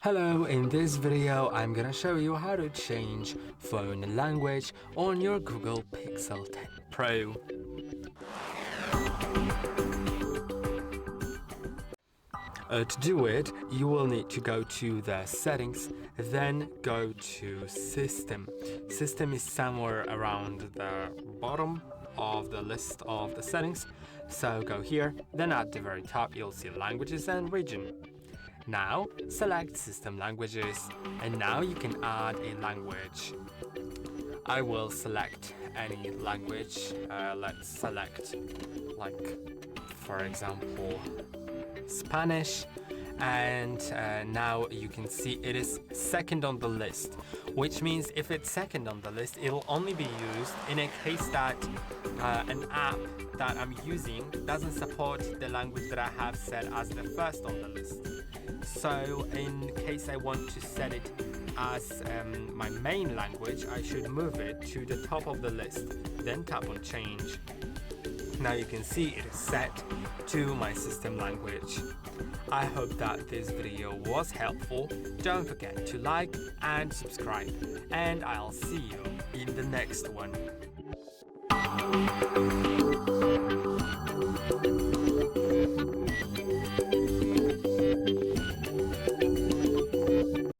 Hello, in this video I'm gonna show you how to change phone language on your Google Pixel 10 Pro. To do it, you will need to go to the settings, then go to system. System is somewhere around the bottom of the list of the settings, so go here, then at the very top you'll see languages and region. Now select system languages, and now you can add a language. I will select any language. Let's select, like, for example, Spanish, and now you can see it is second on the list, which means if it's second on the list, it'll only be used in a case that an app that I'm using doesn't support the language that I have set as the first on the list. So in case I want to set it as my main language, I should move it to the top of the list, then tap on change. Now you can see it is set to my system language. I hope that this video was helpful. Don't forget to like and subscribe, and I'll see you in the next one.